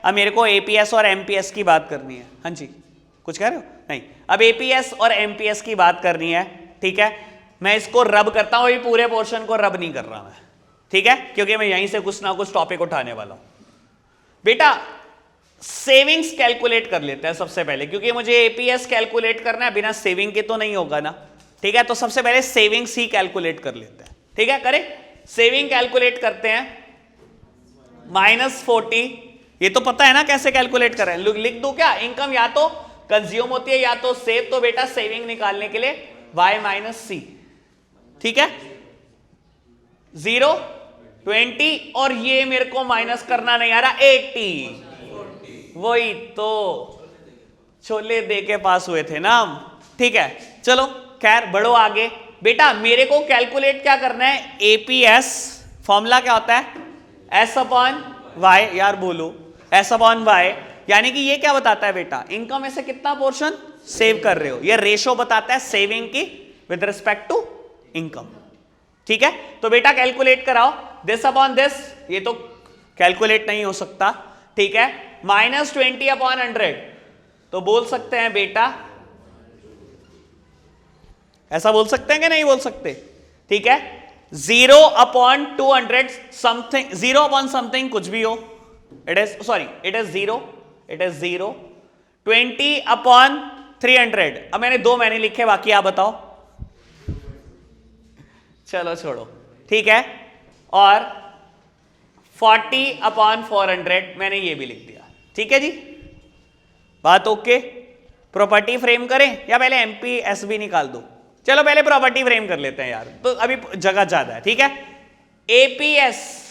अब मेरे को एपीएस और एमपीएस की बात करनी है। हाँ जी, कुछ कह रहे हो? नहीं, अब एपीएस और एमपीएस की बात करनी है, ठीक है। मैं इसको रब करता हूं, ये पूरे पोर्शन को रब नहीं कर रहा मैं, ठीक है, क्योंकि मैं यहीं से कुछ ना कुछ टॉपिक उठाने वाला हूं। बेटा सेविंग्स कैलकुलेट कर लेते हैं सबसे पहले, क्योंकि मुझे एपीएस कैलकुलेट करना है, बिना सेविंग के तो नहीं होगा ना, ठीक है। तो सबसे पहले सेविंग्स ही कैलकुलेट कर लेते हैं, ठीक है। करें, सेविंग कैलकुलेट करते हैं, -40, ये तो पता है ना कैसे कैलकुलेट करें, लिख दूं क्या? इनकम या तो कंज्यूम होती है या तो सेव, तो बेटा सेविंग निकालने के लिए y - c, ठीक है। 0, 20 और ये मेरे को माइनस करना नहीं आ रहा, 80, वही तो छोले दे के पास हुए थे ना हम, ठीक है। चलो खैर बढ़ो आगे। बेटा मेरे को कैलकुलेट क्या करना है? एपीएस फॉर्मूला क्या होता है? S/Y, यार बोलो, S/Y, यानी कि ये क्या बताता है बेटा? इनकम में से कितना पोर्शन सेव कर रहे हो, ये रेशो बताता है सेविंग की विद रिस्पेक्ट टू इनकम, ठीक है। तो बेटा कैलकुलेट कराओ, दिस अपॉन दिस, ये तो कैलकुलेट नहीं हो सकता, ठीक है। -20/100, तो बोल सकते हैं बेटा, ऐसा बोल सकते हैं कि नहीं बोल सकते? ठीक है, 0/200 समथिंग, 0/समथिंग कुछ भी हो, इट इज 0, इट इज 0, 20/300। अब मैंने 2 महीने लिखे, बाकी आप बताओ। चलो छोड़ो, ठीक है। और 40/400 मैंने ये भी लिख दिया, ठीक है जी, बात ओके। प्रॉपर्टी फ्रेम करें या पहले एमपीएस भी निकाल दो? चलो पहले प्रॉपर्टी फ्रेम कर लेते हैं यार, तो अभी जगह ज्यादा है, ठीक है। एपीएस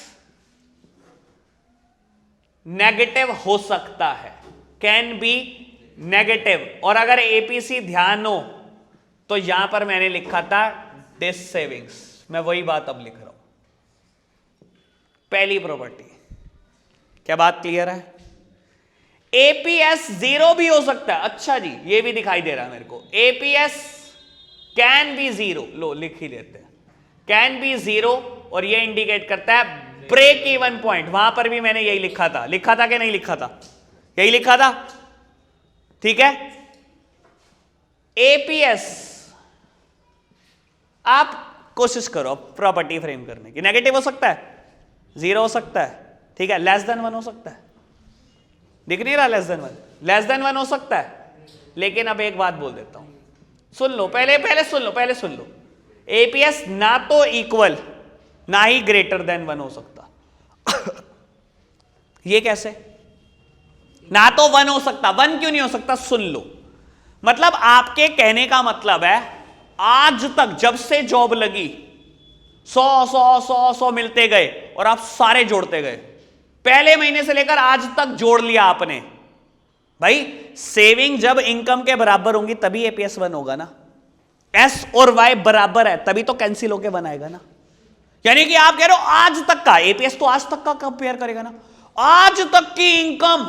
नेगेटिव हो सकता है, कैन बी नेगेटिव, और अगर एपीसी ध्यान हो तो यहां पर मैंने लिखा था डिस सेविंग्स, मैं वही बात अब लिख रहा हूं। पहली प्रॉपर्टी, क्या बात क्लियर है? एपीएस 0 भी हो सकता है, अच्छा जी ये भी दिखाई दे रहा है मेरे को, एपीएस कैन बी 0, लो लिख ही लेते हैं, कैन बी 0, और ये इंडिकेट करता है ब्रेक इवन पॉइंट। वहां पर भी मैंने यही लिखा था कि नहीं लिखा था? यही लिखा था, ठीक है। एपीएस आप कोशिश करो प्रॉपर्टी फ्रेम करने की, नेगेटिव हो सकता है, 0 हो सकता है, ठीक है, लेस देन 1 हो सकता है, दिख नहीं रहा लेस देन 1 हो सकता है। लेकिन अब एक बात बोल देता हूं, सुन लो, पहले सुन लो, एपीएस ना तो इक्वल ना ही ग्रेटर देन 1 हो सकता। ये कैसे? ना तो 1 हो सकता, 1 क्यों नहीं हो सकता? सुन लो, मतलब आपके कहने का मतलब है आज तक जब से जॉब लगी 100 मिलते गए और आप सारे जोड़ते गए, पहले महीने से लेकर आज तक जोड़ लिया आपने। भाई सेविंग जब इनकम के बराबर होंगी तभी एपीएस 1 होगा ना, एस और वाई बराबर है तभी तो कैंसिल होके बनाएगा ना। यानी कि आप कह रहे हो आज तक का एपीएस तो आज तक का कंपेयर करेगा ना, आज तक की इनकम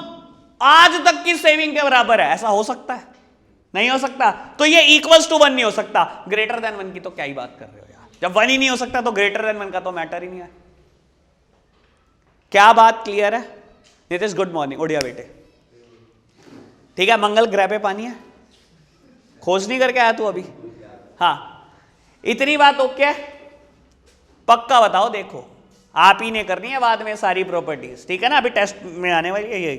आज तक की सेविंग के बराबर है, ऐसा हो सकता है? नहीं हो सकता। तो ये इक्वल्स टू 1 नहीं हो सकता, ग्रेटर देन 1 की तो क्या ही बात कर रहे हो यार, जब 1 ही नहीं हो सकता तो ग्रेटर देन 1 का तो मैटर ही नहीं है। क्या बात क्लियर है? नीतीश गुड मॉर्निंग, उड़िया बेटे, ठीक है। मंगल ग्रह पे पानी है, खोज नहीं करके आया तू अभी? हाँ, इतनी बात ओके, पक्का बताओ। देखो आप ही ने करनी है बाद में सारी प्रॉपर्टीज, ठीक है ना, अभी टेस्ट में आने वाली है यही,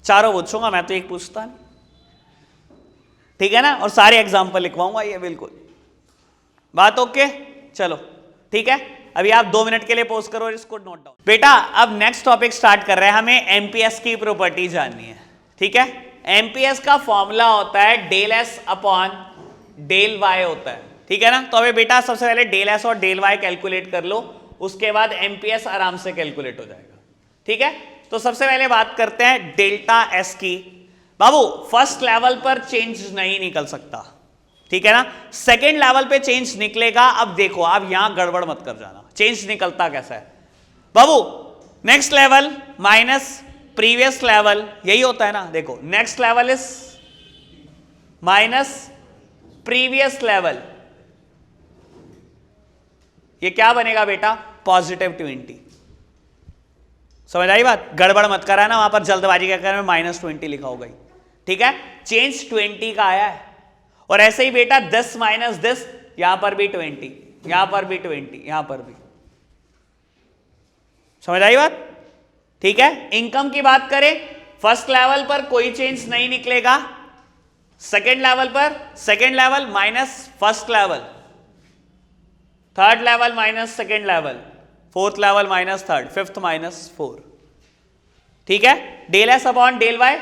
चारों पूछूंगा मैं तो एक पूछता नहीं, ठीक है ना, और सारे एग्जाम्पल लिखवाऊंगा ये, बिल्कुल बात ओके। चलो ठीक है, अभी आप 2 मिनट के लिए पॉज करो और इसको नोट डाउन। बेटा अब नेक्स्ट टॉपिक स्टार्ट कर रहे हैं, हमें एमपीएस की प्रॉपर्टी जाननी है, ठीक है। एमपीएस का फॉर्मूला होता है del S upon del Y होता है, ठीक है ना। तो अभी बेटा सबसे पहले डेल एस और डेल वाई कैलकुलेट कर लो, उसके बाद एमपीएस आराम से कैलकुलेट हो जाएगा, ठीक है। तो सबसे पहले बात करते हैं डेल्टा एस की। बाबू फर्स्ट लेवल पर चेंज नहीं निकल सकता, ठीक है ना, सेकेंड लेवल पे चेंज निकलेगा। अब देखो आप यहां गड़बड़ मत कर जाना, चेंज निकलता कैसा है बाबू? Next level minus previous level, यही होता है ना। देखो next level is minus previous level, ये क्या बनेगा बेटा? +20। समझ आई बात? गड़बड़ मत कराना, वहां पर जल्दबाजी के कारण -20 लिखा होगा ही, ठीक है। चेंज 20 का आया है, और ऐसे ही बेटा 10 माइनस 10, यहां पर भी 20, यहां पर भी 20, यहां पर भी। समझ आई बात? ठीक है। इनकम की बात करें, फर्स्ट लेवल पर कोई चेंज नहीं निकलेगा, सेकेंड लेवल पर second level minus first level, third level minus second level, fourth level minus third, fifth minus 4, ठीक है। Del S upon del Y,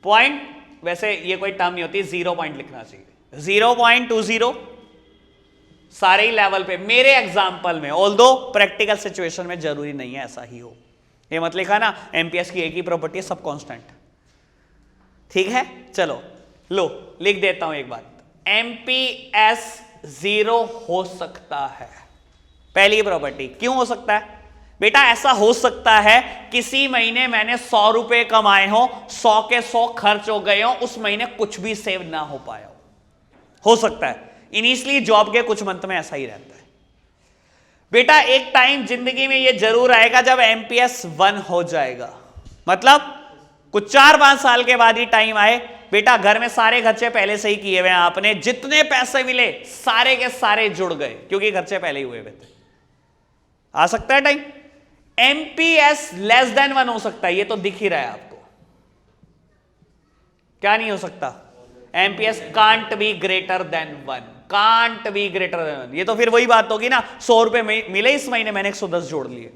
point, वैसे ये कोई टर्म नहीं होती, 0 पॉइंट लिखना चाहिए, 0.20 सारे ही लेवल पे मेरे एग्जाम्पल में, ऑल्दो प्रैक्टिकल सिचुएशन में जरूरी नहीं है ऐसा ही हो, ये मत लिखा ना एमपीएस की एक ही प्रॉपर्टी है, सब कांस्टेंट, ठीक है। चलो लो लिख देता हूं एक बात, एमपीएस 0 हो सकता है, पहली प्रॉपर्टी। क्यों हो सकता है बेटा? ऐसा हो सकता है किसी महीने मैंने 100 रुपए कमाए हो, 100 के 100 खर्च हो गए हो, उस महीने कुछ भी सेव ना हो पाया हो सकता है। इनिशियली जॉब के कुछ मंथ में ऐसा ही रहता है बेटा। एक टाइम जिंदगी में ये जरूर आएगा जब एमपीएस 1 हो जाएगा, मतलब कुछ 4-5 साल के बाद ही टाइम आए बेटा, घर में सारे खर्चे पहले से ही किए हुए हैं आपने, जितने पैसे मिले सारे के सारे जुड़ गए क्योंकि खर्चे पहले ही हुए हुए थे। आ सकता है टाइम। एमपीएस लेस देन 1 हो सकता है, ये तो दिख ही रहा है आपको। क्या नहीं हो सकता? MPS can't be greater than 1, can't be greater than 1। ये तो फिर वही बात होगी ना, 100 रुपए मिले इस महीने, मैंने 110 जोड़ लिए,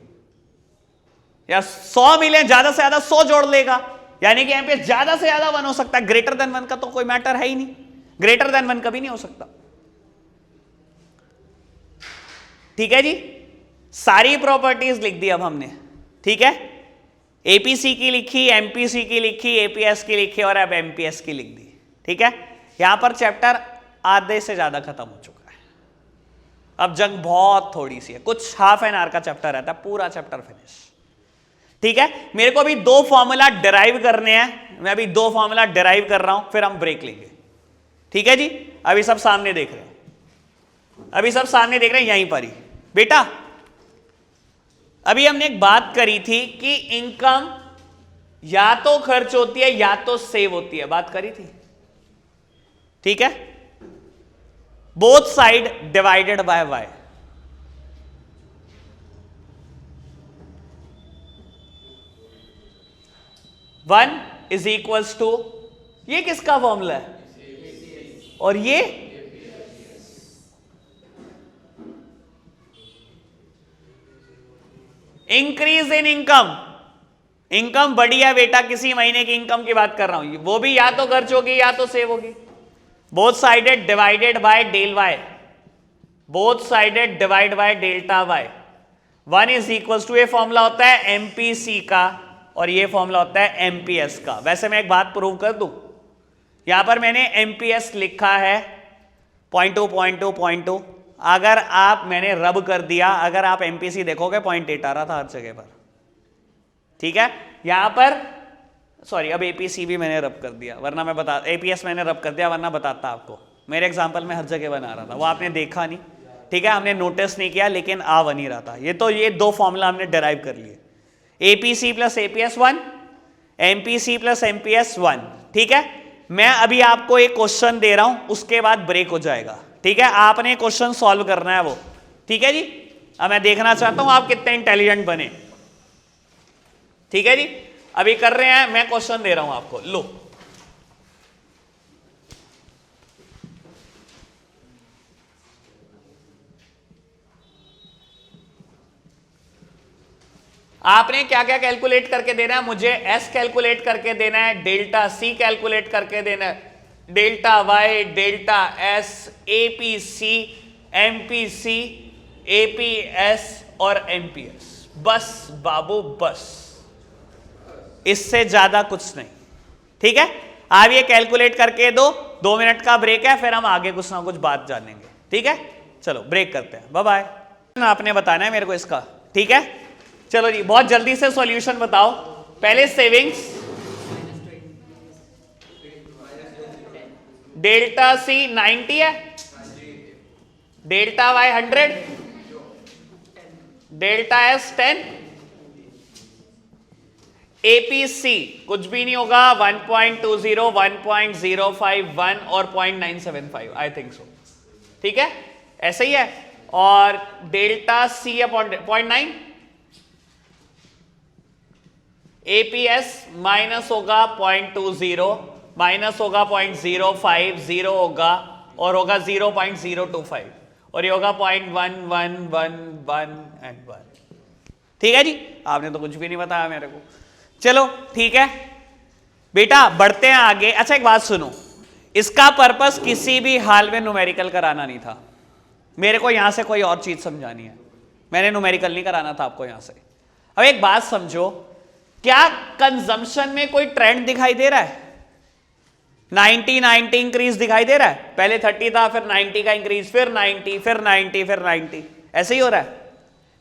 या 100 मिले ज्यादा से ज्यादा 100 जोड़ लेगा, यानी कि एमपीएस ज्यादा से ज्यादा 1 हो सकता है। ग्रेटर देन 1 का तो कोई मैटर है ही नहीं, ग्रेटर देन 1 कभी नहीं हो सकता, ठीक है जी। सारी प्रॉपर्टीज लिख दी अब हमने, ठीक है। एपीसी की लिखी, एमपीसी की लिखी, एपीएस की लिखी, और अब एमपीएस की लिख दी, ठीक है। यहां पर चैप्टर आधे से ज्यादा खत्म हो चुका है, अब जंग बहुत थोड़ी सी है, कुछ हाफ एन आवर का चैप्टर रहता है, पूरा चैप्टर फिनिश, ठीक है। मेरे को अभी 2 फॉर्मूला डिराइव करने हैं, मैं अभी 2 फॉर्मूला डिराइव कर रहा हूं, फिर हम ब्रेक लेंगे, ठीक है जी। अभी सब सामने देख रहे हैं, अभी सब सामने देख रहे हैं यहीं पर ही बेटा। अभी हमने एक बात करी थी कि इनकम या तो खर्च होती है या तो सेव होती है, बात करी थी, ठीक है। Both side divided by Y, one is equals to, ये किसका फॉर्मूला है? और ये इंक्रीज इन इनकम, इनकम बढ़ी है बेटा, किसी महीने की इनकम की बात कर रहा हूं, वो भी या तो खर्च होगी या तो सेव होगी। Both sided divided by del Y, both sided divide by delta Y, 1 is equals to, ये फॉर्मूला होता है एमपीसी का और ये फॉर्मूला होता है एमपीएस का। वैसे मैं एक बात प्रूव कर दूं, यहां पर मैंने एमपीएस लिखा है 0.2 अगर आप, मैंने रब कर दिया, अगर आप एमपीसी देखोगे 0.8 आ रहा था हर जगह पर, ठीक है। यहां पर सॉरी, अब एपीसी भी मैंने रब कर दिया, वरना मैं बता, एपीएस मैंने रब कर दिया वरना बताता आपको, मेरे एग्जांपल में हर जगह बना रहा था, वो आपने देखा नहीं, ठीक है, हमने नोटिस नहीं किया, लेकिन आ बन ही रहा था। ये तो ये 2 फॉर्मूला हमने डिराइव कर लिए, APC plus APS 1, MPC plus MPS 1, ठीक है। मैं अभी आपको एक क्वेश्चन दे रहा हूं, उसके बाद ब्रेक हो जाएगा, ठीक है। आपने क्वेश्चन सॉल्व करना है वो, ठीक है जी। अब मैं देखना चाहता हूं आप कितने इंटेलिजेंट बने, ठीक है जी। अभी कर रहे हैं, मैं क्वेश्चन दे रहा हूं आपको, लो। आपने क्या क्या कैलकुलेट करके देना है मुझे? एस कैलकुलेट करके देना है, डेल्टा सी कैलकुलेट करके देना है, delta Y, delta S, APC, MPC, APS और एमपीएस, बस बाबू बस, इससे ज्यादा कुछ नहीं, ठीक है। आप ये कैलकुलेट करके दो, 2 मिनट का ब्रेक है, फिर हम आगे कुछ ना कुछ बात जानेंगे, ठीक है। चलो ब्रेक करते हैं, बाय बाय। आपने बताना है मेरे को इसका, ठीक है। चलो जी, बहुत जल्दी से सॉल्यूशन बताओ। पहले सेविंग्स, डेल्टा सी 90 है, delta Y 100, delta S 10, APC कुछ भी नहीं होगा, 1.20, 1.051 और 0.975, आई थिंक सो। ठीक है, ऐसा ही है। और delta C upon 0.9, APS minus होगा 0.20, माइनस होगा 0.05, 0 होगा और होगा 0.025 और ये होगा 0.1111 एंड 1। ठीक है जी, आपने तो कुछ भी नहीं बताया मेरे को। चलो ठीक है बेटा, बढ़ते हैं आगे। अच्छा एक बात सुनो, इसका पर्पस किसी भी हाल में न्यूमेरिकल कराना नहीं था, मेरे को यहां से कोई और चीज समझानी है। मैंने न्यूमेरिकल नहीं कराना था आपको यहां से। अब एक बात समझो, क्या कंजम्पशन में कोई ट्रेंड दिखाई दे रहा है? 90 इंक्रीज दिखाई दे रहा है। पहले 30 था, फिर 90 का इंक्रीज, फिर 90, फिर 90, फिर 90, ऐसे ही हो रहा है।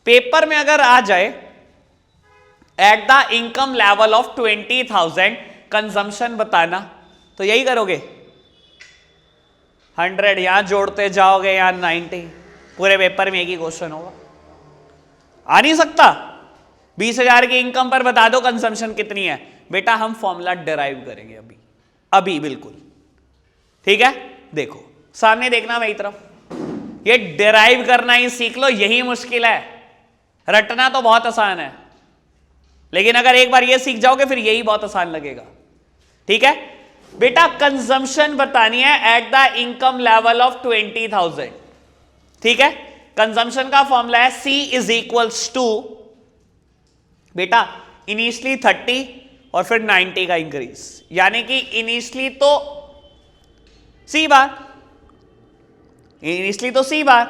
पेपर में अगर आ जाए at the income level of 20,000 consumption बताना, तो यही करोगे, 100 यहां जोड़ते जाओगे, यहां 90, पूरे पेपर में एक ही क्वेश्चन होगा। आ नहीं सकता। 20,000 की इनकम पर बता दो कंजम्पशन कितनी है। बेटा हम फॉर्मूला डिराइव करेंगे अभी, अभी बिल्कुल। ठीक है, देखो सामने देखना मेरी तरफ, ये डिराइव करना ही सीख लो, यही मुश्किल है। रटना तो बहुत आसान है, लेकिन अगर एक बार ये सीख जाओगे फिर यही बहुत आसान लगेगा। ठीक है बेटा, कंजम्पशन बतानी है at the income level of 20,000। ठीक है, कंजम्पशन का फॉर्मूला है C इज इक्वल्स टू, बेटा इनिशियली 30 और फिर 90 का इंक्रीज, यानी कि इनिशियली तो C बार, इनिशियली तो C बार,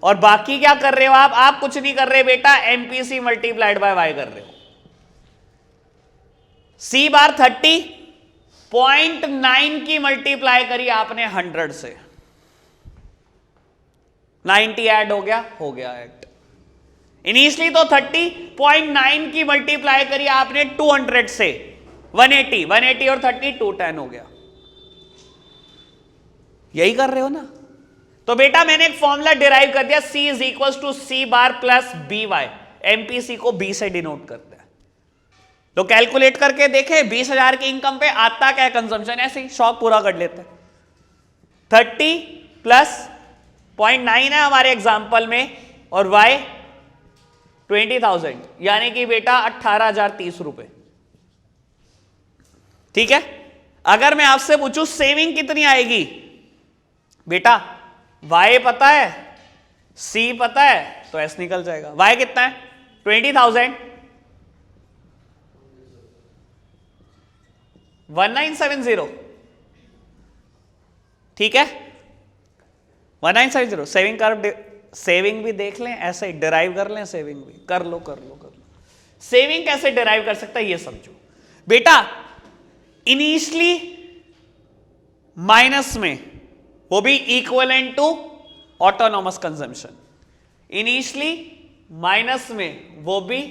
और बाकी क्या कर रहे हो आप कुछ नहीं कर रहे बेटा, एमपीसी मल्टीप्लाइड बाय वाई कर रहे हो। C बार 30, 0.9 की मल्टीप्लाई करी आपने 100 से, 90 ऐड हो गया ऐड। इनिशियली तो 30, 0.9 की मल्टीप्लाई करी आपने 200 से, 180 और 30, 210 हो गया। यही कर रहे हो ना। तो बेटा मैंने एक फॉर्मूला डिराइव कर दिया, C is equal to C bar plus B Y. MPC को B से डिनोट करते हैं। तो कैलकुलेट करके देखे 20,000 की इनकम पे आता क्या कंजम्पशन, ऐसे ही शौक पूरा कर लेते हैं। 30 प्लस 0.9 है हमारे एग्जाम्पल में, और Y 20,000, यानी कि बेटा 18,030 रुपए। ठीक है, अगर मैं आपसे पूछूं सेविंग कितनी आएगी, बेटा Y पता है, C पता है, तो S निकल जाएगा। Y कितना है? 20,000, 1970। ठीक है, 1970। सेविंग कर, सेविंग भी देख लें, ऐसे ही डिराइव कर लें, सेविंग भी कर लो। सेविंग कैसे डिराइव कर सकता है ये समझो बेटा। इनिशियली माइनस में, वो भी equivalent to autonomous consumption. Initially minus में, वो भी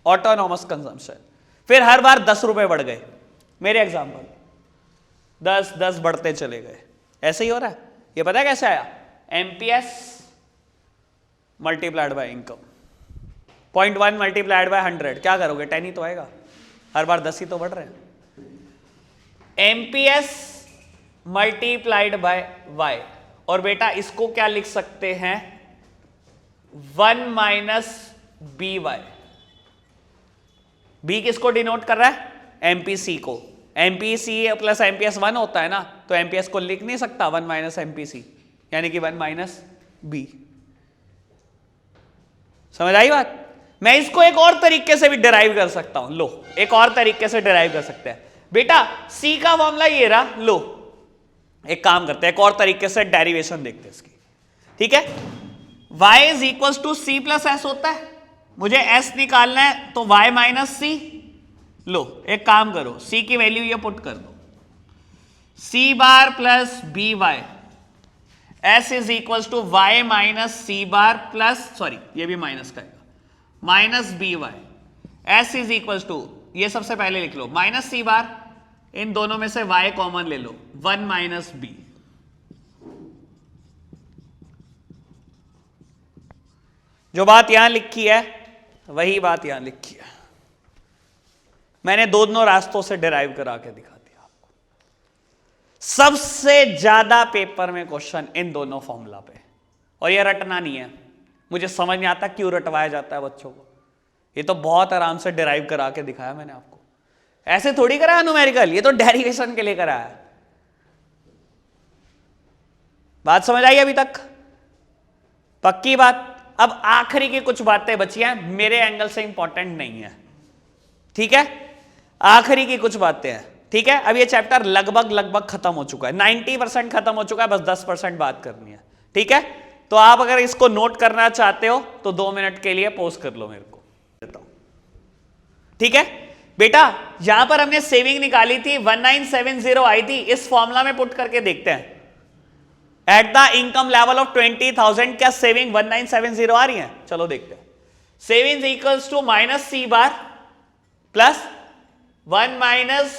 ऑटोनॉमस कंजम्पशन। फिर हर बार 10 रुपए बढ़ गए, मेरे एग्जाम्पल 10 बढ़ते चले गए। ऐसे ही हो रहा है। ये पता है कैसे आया? MPS multiplied by income, 0.1 multiplied by 100, क्या करोगे? 10 ही तो आएगा, हर बार 10 ही तो बढ़ रहे हैं। एमपीएस मल्टीप्लाइड बाय वाई, और बेटा इसको क्या लिख सकते हैं? 1 माइनस बी वाई। बी किसको डिनोट कर रहा है? एमपीसी को। एमपीसी प्लस एमपीएस 1 होता है ना, तो एमपीएस को लिख नहीं सकता 1 माइनस एमपीसी, यानी कि 1 माइनस बी। समझ आई बात? मैं इसको एक और तरीके से भी डिराइव कर सकता हूं। लो, एक और तरीके से डिराइव कर सकते हैं बेटा। सी का फॉर्मूला ये रहा। लो एक काम करते हैं, एक और तरीके से डेरिवेशन देखते हैं इसकी। ठीक है, y is equal to C plus S होता है, मुझे s निकालना है, तो y माइनस सी। लो एक काम करो, c की वैल्यू ये पुट कर दो, c bar plus B Y, s is equal to y minus C bar plus, sorry ये भी माइनस का है, minus B Y. s is equal to, ये सबसे पहले लिख लो, माइनस सी बार, इन दोनों में से y कॉमन ले लो, 1 माइनस बी। जो बात यहां लिखी है वही बात यहां लिखी है। मैंने दोनों रास्तों से डिराइव करा के दिखा दिया आपको। सबसे ज्यादा पेपर में क्वेश्चन इन दोनों फॉर्मूला पे, और ये रटना नहीं है, मुझे समझ नहीं आता क्यों रटवाया जाता है बच्चों को। ये तो बहुत आराम से डिराइव करा के दिखाया मैंने आपको, ऐसे थोड़ी कराया न्यूमेरिकल, ये तो डेरिवेशन के लिए कराया। बात समझ आई अभी तक? पक्की बात। अब आखिरी की कुछ बातें बची हैं, मेरे एंगल से इंपॉर्टेंट नहीं है, ठीक है? आखिरी की कुछ बातें हैं, ठीक है? अब ये चैप्टर लगभग खत्म हो चुका है, 90% खत्म हो चुका है, बस 10% बात करनी है, ठीक है? तो आप अगर इसको नोट करना चाहते हो तो 2 मिनट के लिए पॉज कर लो, मेरे को देता हूं, ठीक है? बेटा यहां पर हमने सेविंग निकाली थी, 1970 आई थी, इस फॉर्मूला में पुट करके देखते हैं। At the income level of 20,000 क्या सेविंग 1970 आ रही है? चलो देखते हैं। Savings equals to minus C bar plus 1 minus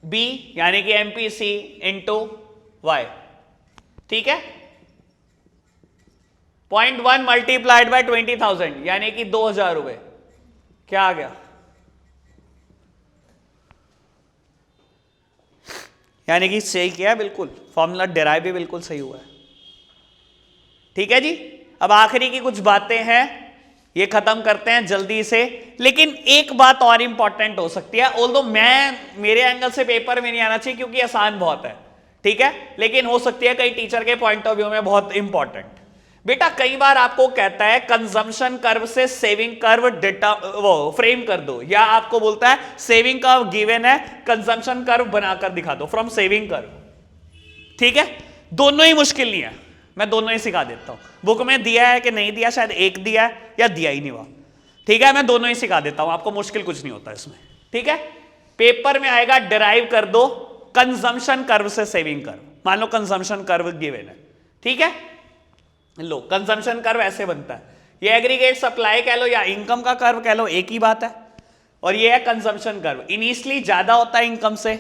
B यानी कि एमपीसी इंटू वाई, ठीक है? 0.1 मल्टीप्लाइड बाय 20,000 यानी कि 2,000 रुपए, क्या आ गया? यानी कि सही किया बिल्कुल, फॉर्मूला डिराइव भी बिल्कुल सही हुआ है, ठीक है जी? अब आखिरी की कुछ बातें हैं, ये खत्म करते हैं जल्दी से। लेकिन एक बात और इंपॉर्टेंट हो सकती है, ऑल्दो मेरे एंगल से पेपर में नहीं आना चाहिए क्योंकि आसान बहुत है, ठीक है? लेकिन हो सकती है कई टीचर के पॉइंट ऑफ व्यू में बहुत इंपॉर्टेंट। बेटा कई बार आपको कहता है कंजम्पशन कर्व से सेविंग कर्व डेटा वो फ्रेम कर दो, या आपको बोलता है सेविंग कर्व गिवन है, कंजम्पशन कर्व बनाकर दिखा दो फ्रॉम सेविंग कर्व, ठीक है? दोनों ही मुश्किल नहीं है, मैं दोनों ही सिखा देता हूं। बुक में दिया है कि नहीं दिया, शायद एक दिया है या दिया ही नहीं हुआ, ठीक है? मैं दोनों ही सिखा देता हूं आपको, मुश्किल कुछ नहीं होता इसमें, ठीक है? पेपर में आएगा डिराइव कर दो कंजम्पशन कर्व से सेविंग कर्व। मान लो कंजम्पशन कर्व गिवन है, ठीक है? लो कंजम्पशन कर्व ऐसे बनता है, ये एग्रीगेट सप्लाई कह लो या इनकम का कर्व कह लो, एक ही बात है। और ये है कंजम्पशन कर्व, इनिशियली ज्यादा होता है इनकम से,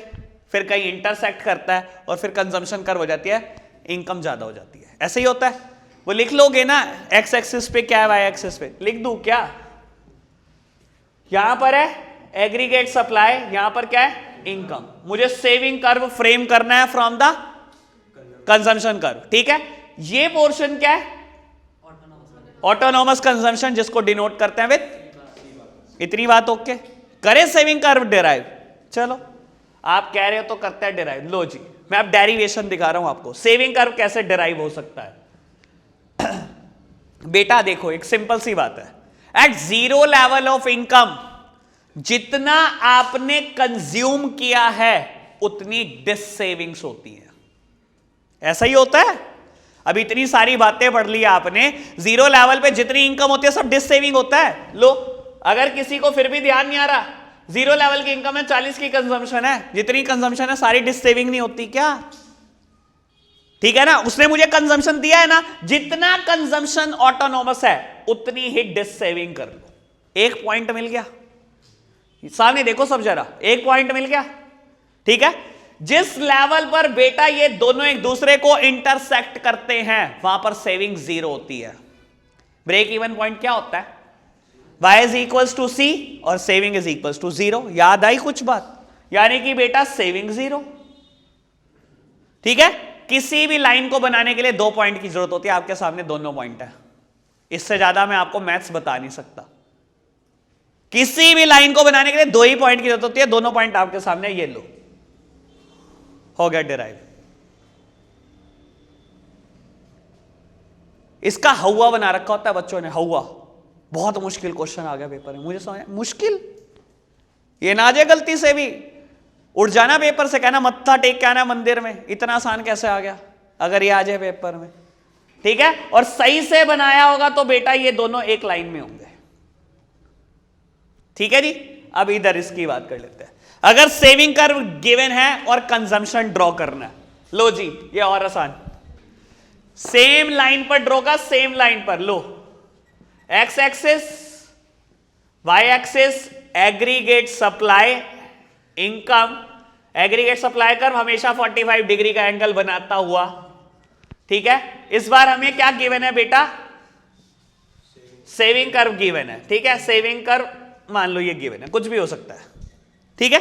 फिर कहीं इंटरसेक्ट करता है और फिर कंजम्पशन कर्व हो जाती है, इनकम ज्यादा हो जाती है, ऐसे ही होता है। वो लिख लोगे ना, एक्स एक्सिस पे क्या है, वाई एक्सिस पे लिख दूं क्या? यहां पर है एग्रीगेट सप्लाई, यहां पर क्या है इनकम। मुझे सेविंग कर्व फ्रेम करना है फ्रॉम द कंजम्पशन कर्व, ठीक है? ये पोर्शन क्या है? ऑटोनॉमस कंजम्पशन, जिसको डिनोट करते हैं विद, इतनी बात ओके? करे सेविंग कर्व डिराइव, चलो आप कह रहे हो तो करते हैं डिराइव। लो जी मैं अब डेरिवेशन दिखा रहा हूं आपको, सेविंग कर्व कैसे डिराइव हो सकता है। बेटा देखो एक सिंपल सी बात है, at zero level of income जितना आपने कंज्यूम किया है उतनी डिस सेविंग्स होती है, ऐसा ही होता है। अब इतनी सारी बातें पढ़ ली आपने, जीरो लेवल पे जितनी इनकम होती है सब डिस सेविंग होता है। लो अगर किसी को फिर भी ध्यान नहीं आ रहा, जीरो लेवल की इनकम है, 40 की कंजम्पशन है, जितनी कंजम्पशन है सारी डिस सेविंग नहीं होती क्या? ठीक है ना? उसने मुझे कंजम्पशन दिया है ना, जितना कंजम्पशन ऑटोनॉमस है उतनी ही डिस सेविंग कर लो। एक पॉइंट मिल गया, सामने देखो सब जरा, एक पॉइंट मिल गया, ठीक है? जिस लेवल पर बेटा ये दोनों एक दूसरे को इंटरसेक्ट करते हैं वहां पर सेविंग जीरो होती है। ब्रेक इवन पॉइंट क्या होता है? y is equals to C और saving is equals to zero. याद आई कुछ बात? यानी कि बेटा सेविंग जीरो, ठीक है? किसी भी लाइन को बनाने के लिए 2 पॉइंट की जरूरत होती है, आपके सामने दोनों पॉइंट है, इससे ज्यादा मैं आपको मैथ्स बता नहीं सकता। किसी भी लाइन को बनाने के लिए 2 ही पॉइंट की जरूरत होती है, दोनों पॉइंट आपके सामने, ये लो हो गया डिराइव। इसका हवा बना रखा होता है बच्चों ने, हवा। बहुत मुश्किल क्वेश्चन आ गया पेपर में, मुझे समझ मुश्किल, ये ना आ जाए गलती से भी उठ जाना पेपर से, कहना मत्था टेक के आना मंदिर में, इतना आसान कैसे आ गया अगर ये आ जाए पेपर में, ठीक है? और सही से बनाया होगा तो बेटा ये दोनों एक लाइन में होंगे, ठीक है जी? अब इधर इसकी बात कर लेते हैं। अगर सेविंग कर्व गिवन है और कंजम्पशन ड्रॉ करना है, लो जी ये और आसान, सेम लाइन पर ड्रॉ का, सेम लाइन पर लो, X axis Y axis aggregate supply income, aggregate supply curve हमेशा 45 डिग्री का एंगल बनाता हुआ, ठीक है? इस बार हमें क्या गिवन है बेटा? सेविंग कर्व गिवन है, ठीक है? सेविंग कर्व मान लो ये गिवन है, कुछ भी हो सकता है, ठीक है।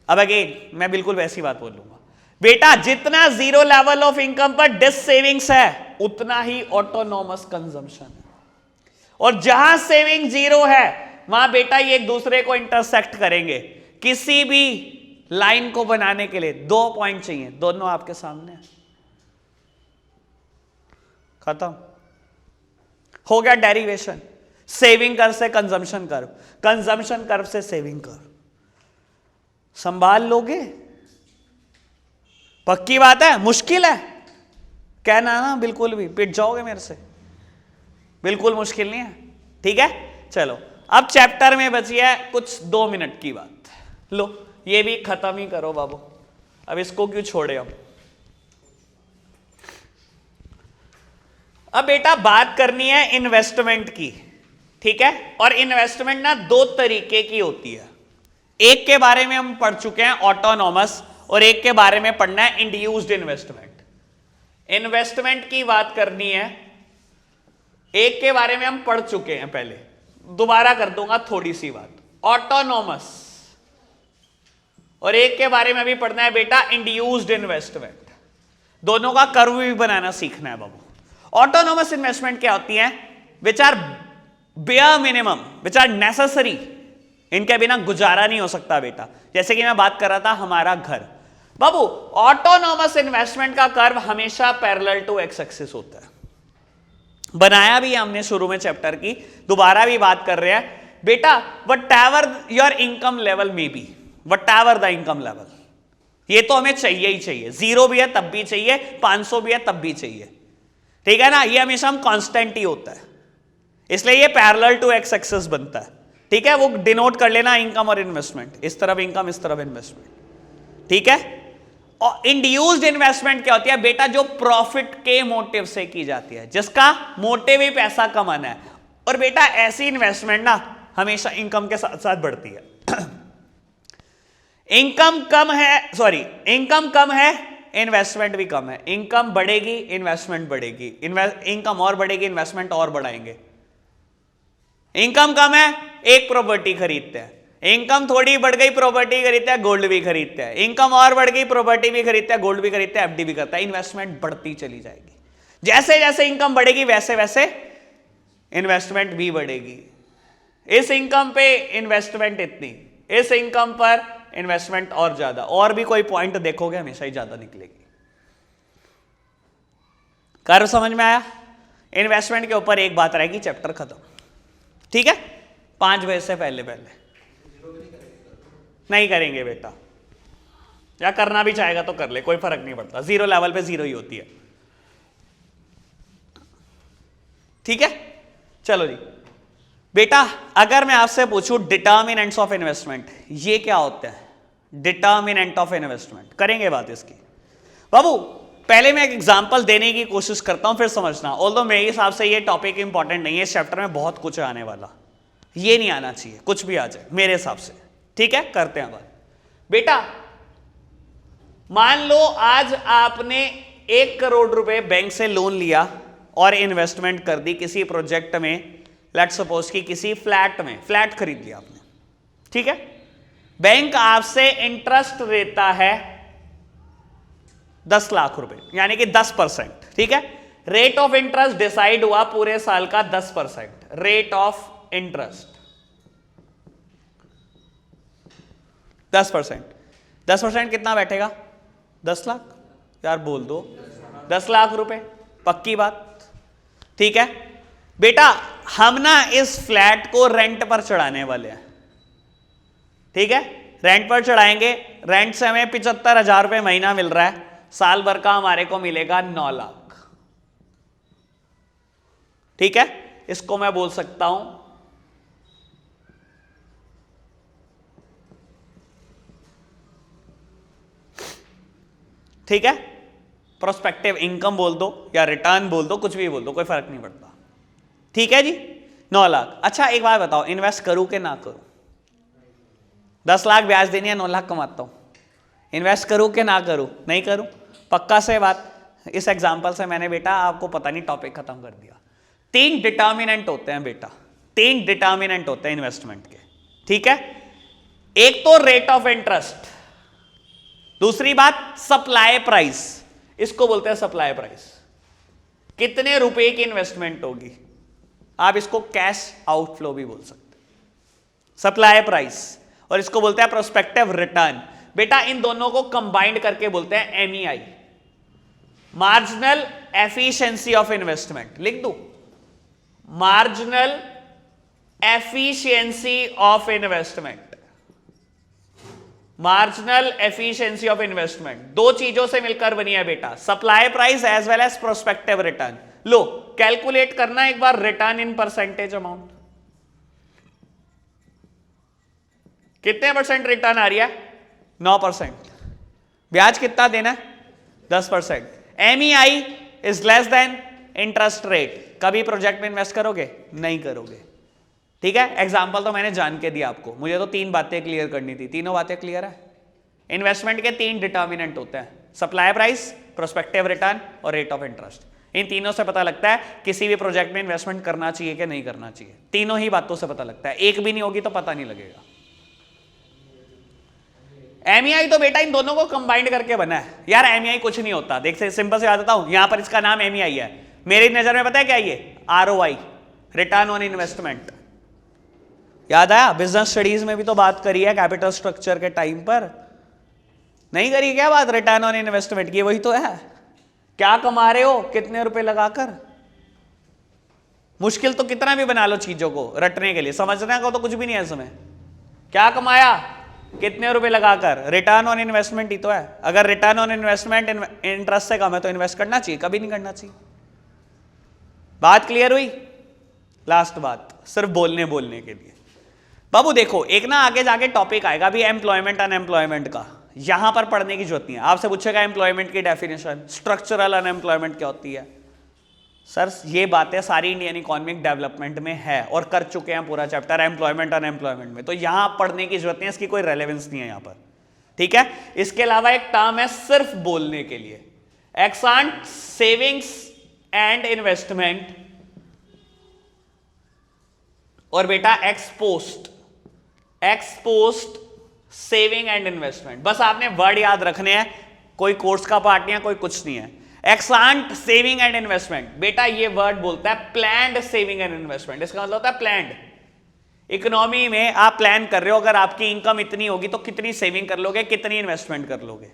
अब अगेन मैं बिल्कुल वैसी बात बोलूंगा, बेटा जितना जीरो लेवल ऑफ इनकम पर डिस सेविंग्स है उतना ही ऑटोनॉमस कंजम्पशन है, और जहां सेविंग जीरो है वहां बेटा ये एक दूसरे को इंटरसेक्ट करेंगे। किसी भी लाइन को बनाने के लिए 2 पॉइंट चाहिए, दोनों आपके सामने है। खत्म हो गया डेरिवेशन। सेविंग कर्व से कंजम्पशन कर्व, कंजम्पशन कर्व से सेविंग कर्व। संभाल लोगे? पक्की बात है? मुश्किल है कहना ना, बिल्कुल भी पिट जाओगे मेरे से, बिल्कुल मुश्किल नहीं है। ठीक है, चलो अब चैप्टर में बची है कुछ 2 मिनट की बात। लो ये भी खत्म ही करो बाबू, अब इसको क्यों छोड़े हम। अब बेटा बात करनी है इन्वेस्टमेंट की, ठीक है। और इन्वेस्टमेंट ना 2 तरीके की होती है। एक के बारे में हम पढ़ चुके हैं ऑटोनॉमस, और एक के बारे में पढ़ना है इंड्यूस्ड इन्वेस्टमेंट। इन्वेस्टमेंट की बात करनी है, एक के बारे में हम पढ़ चुके हैं पहले, दोबारा कर दूंगा थोड़ी सी बात, ऑटोनॉमस। और एक के बारे में भी पढ़ना है बेटा इंड्यूस्ड इन्वेस्टमेंट। दोनों का कर्व भी बनाना सीखना है बाबू। ऑटोनॉमस इन्वेस्टमेंट क्या होती है? Which are bare minimum, which are necessary, इनके बिना गुजारा नहीं हो सकता बेटा। जैसे कि मैं बात कर रहा था हमारा घर बाबू, ऑटोनॉमस इन्वेस्टमेंट का कर्व हमेशा पैरेलल टू एक्स एक्सिस होता है। बनाया भी हमने शुरू में चैप्टर की, दोबारा भी बात कर रहे हैं बेटा। Whatever your income level में बी, whatever the income level, ये तो हमें चाहिए ही चाहिए। 0 भी है तब भी चाहिए, 500 भी है तब भी चाहिए, ठीक है ना। ये हमेशा हम कांस्टेंट ही होता है, इसलिए ये पैरेलल टू एक्स एक्सिस बनता है, ठीक है। वो डिनोट कर लेना इनकम और इन्वेस्टमेंट, इस तरफ इनकम इस तरफ इन्वेस्टमेंट, ठीक है। और इंड्यूस्ड इन्वेस्टमेंट क्या होती है बेटा? जो प्रॉफिट के मोटिव से की जाती है, जिसका मोटिव ही पैसा कमाना है। और बेटा ऐसी इन्वेस्टमेंट ना हमेशा इनकम के साथ साथ बढ़ती है। इनकम कम है इन्वेस्टमेंट भी कम है। इनकम बढ़ेगी इन्वेस्टमेंट बढ़ेगी, इनकम और बढ़ेगी इन्वेस्टमेंट और बढ़ाएंगे। इनकम कम है एक प्रॉपर्टी खरीदते हैं, इनकम थोड़ी बढ़ गई प्रॉपर्टी खरीदते हैं, गोल्ड भी खरीदते हैं। इनकम और बढ़ गई प्रॉपर्टी भी खरीदते हैं, गोल्ड भी खरीदते हैं, एफडी भी करता है। इन्वेस्टमेंट बढ़ती चली जाएगी। जैसे जैसे इनकम बढ़ेगी वैसे वैसे इन्वेस्टमेंट भी बढ़ेगी। इस इनकम पे इन्वेस्टमेंट इतनी, इस इनकम पर इन्वेस्टमेंट और ज्यादा, और भी कोई पॉइंट देखोगे हमेशा ही ज्यादा निकलेगी। कर्व समझ में आया? इन्वेस्टमेंट के ऊपर एक बात रहेगी, चैप्टर खत्म, ठीक है। 5 बजे से पहले नहीं करेंगे बेटा, या करना भी चाहेगा तो कर ले, कोई फर्क नहीं पड़ता। 0 लेवल पे 0 ही होती है, ठीक है। चलो जी बेटा, अगर मैं आपसे पूछूं डिटर्मिनेंट्स ऑफ इन्वेस्टमेंट, ये क्या होता है? डिटर्मिनेंट ऑफ इन्वेस्टमेंट, करेंगे बात इसकी बाबू। पहले मैं एक एग्जांपल देने की कोशिश करता हूं, फिर समझना। ऑल्दो मेरे हिसाब से ये टॉपिक इंपॉर्टेंट नहीं है, इस चैप्टर में बहुत कुछ आने वाला, ये नहीं आना चाहिए, कुछ भी आ जाए मेरे हिसाब से, ठीक है। करते हैं बात बेटा। मान लो आज आपने 1 करोड़ रुपए बैंक से लोन लिया और इन्वेस्टमेंट कर दी किसी प्रोजेक्ट में। लेट्स सपोज कि किसी फ्लैट में, फ्लैट खरीद लिया आपने, ठीक है। बैंक आपसे इंटरेस्ट लेता है 10 लाख रुपए, यानी कि 10%, ठीक है। रेट ऑफ इंटरेस्ट डिसाइड हुआ पूरे साल का 10%, रेट ऑफ इंटरेस्ट 10%। 10% कितना बैठेगा? 10 लाख। यार बोल दो, 10 लाख रुपए, पक्की बात, ठीक है बेटा। हम ना इस फ्लैट को रेंट पर चढ़ाने वाले हैं, ठीक है। रेंट पर चढ़ाएंगे, रेंट से हमें 75,000 रुपए महीना मिल रहा है, साल भर का हमारे को मिलेगा 9 लाख, ठीक है। इसको मैं बोल सकता हूं ठीक है, प्रोस्पेक्टिव इनकम बोल दो या रिटर्न बोल दो, कुछ भी बोल दो, कोई फर्क नहीं पड़ता, ठीक है जी। 9 लाख। अच्छा एक बात बताओ, इन्वेस्ट करूं कि ना करूं? 10 लाख ब्याज देनी है, 9 लाख कमाता हूं, इन्वेस्ट करूं कि ना करूं? नहीं करूं, पक्का से बात। इस एग्जांपल से मैंने बेटा आपको पता नहीं टॉपिक खत्म कर दिया। 3 डिटर्मिनेंट होते हैं बेटा, 3 डिटर्मिनेंट होते हैं इन्वेस्टमेंट के, ठीक है। एक तो रेट ऑफ इंटरेस्ट, दूसरी बात सप्लाई प्राइस, इसको बोलते हैं सप्लाई प्राइस। कितने रुपए की इन्वेस्टमेंट होगी, आप इसको कैश आउटफ्लो भी बोल सकते हैं, सप्लाई प्राइस, और इसको बोलते हैं प्रोस्पेक्टिव रिटर्न। बेटा इन दोनों को कंबाइंड करके बोलते हैं MEI, marginal efficiency of investment. लिख दूं, marginal efficiency of investment, marginal efficiency of investment, दो चीजों से मिलकर बनी है बेटा, supply price as well as prospective return. लो कैलकुलेट करना एक बार रिटर्न इन परसेंटेज अमाउंट, कितने परसेंट रिटर्न आ रही है, 9%। ब्याज कितना देना है, 10%। MEI is less than interest rate. कभी प्रोजेक्ट में इन्वेस्ट करोगे, नहीं करोगे, ठीक है। एग्जाम्पल तो मैंने जान के दिया आपको, मुझे तो 3 बातें क्लियर करनी थी, तीनों बातें क्लियर है। इन्वेस्टमेंट के 3 डिटर्मिनेंट होते हैं, सप्लाई प्राइस, प्रोस्पेक्टिव रिटर्न और रेट ऑफ इंटरेस्ट। इन तीनों से पता लगता है किसी भी प्रोजेक्ट में इन्वेस्टमेंट करना चाहिए कि नहीं करना चाहिए, तीनों ही बातों से पता लगता है, एक भी नहीं होगी तो पता नहीं लगेगा। MEI तो बेटा इन दोनों को कंबाइंड करके बना है यार। MEI कुछ नहीं होता, देख से सिंपल से बताता हूं, यहां पर इसका नाम MEI है, मेरी नजर में पता है क्या ये, ROI, रिटर्न ऑन इन्वेस्टमेंट। याद आया, बिजनेस स्टडीज में भी तो बात करी है कैपिटल स्ट्रक्चर के टाइम पर, नहीं करी क्या बात रिटर्न ऑन इन्वेस्टमेंट की, वही तो है। क्या कमा रहे हो कितने रुपए लगाकर, मुश्किल तो कितना भी बना लो चीजों को रटने के लिए, समझने को तो कुछ भी नहीं है इसमें। क्या कमाया, कितने रुपए लगाकर, रिटर्न ऑन इन्वेस्टमेंट ही तो है। अगर रिटर्न ऑन इन्वेस्टमेंट इंटरेस्ट से कम है तो इन्वेस्ट करना चाहिए, कभी नहीं करना चाहिए। बात क्लियर हुई। लास्ट बात, सिर्फ बोलने के लिए बाबू देखो, एक ना आगे जाके टॉपिक आएगा भी एम्प्लॉयमेंट अनएम्प्लॉयमेंट का, यहां पर पढ़ने की जरूरत नहीं है। आपसे पूछेगा एम्प्लॉयमेंट की डेफिनेशन, स्ट्रक्चरल अनएम्प्लॉयमेंट क्या होती है। सर ये बातें सारी इंडियन इकोनॉमिक डेवलपमेंट में है और कर चुके हैं पूरा चैप्टर एम्प्लॉयमेंट अनएम्प्लॉयमेंट में, तो यहां पढ़ने की जरूरत नहीं है, इसकी कोई रेलेवेंस नहीं है यहां पर, ठीक है। इसके अलावा एक टर्म है सिर्फ बोलने के लिए, एक्स-एंट सेविंग्स एंड इन्वेस्टमेंट, और बेटा एक्स-पोस्ट सेविंग एंड इन्वेस्टमेंट। बस आपने वर्ड याद रखने हैं, कोई कोर्स का पार्ट नहीं है, कोई कुछ नहीं है। एक्स-एंट सेविंग एंड इन्वेस्टमेंट, बेटा ये वर्ड बोलता है प्लान्ड सेविंग एंड इन्वेस्टमेंट, इसका मतलब होता है प्लान्ड। इकोनॉमी में आप प्लान कर रहे हो, अगर आपकी इनकम इतनी होगी तो कितनी सेविंग कर लोगे, कितनी इन्वेस्टमेंट कर लोगे,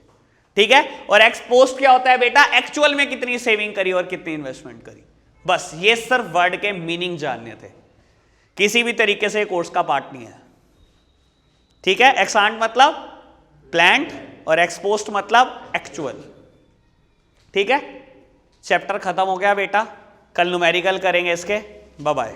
ठीक है। और एक्स-पोस्ट क्या होता है बेटा, एक्चुअल में कितनी सेविंग करी और कितनी इन्वेस्टमेंट करी। बस ये सिर्फ वर्ड के मीनिंग जानने थे, किसी भी तरीके से कोर्स का पार्ट नहीं है, ठीक है। एक्स-एंट मतलब प्लान्ड और एक्स-पोस्ट मतलब एक्चुअल, ठीक है। चैप्टर खत्म हो गया बेटा, कल न्यूमेरिकल करेंगे इसके, बाय बाय।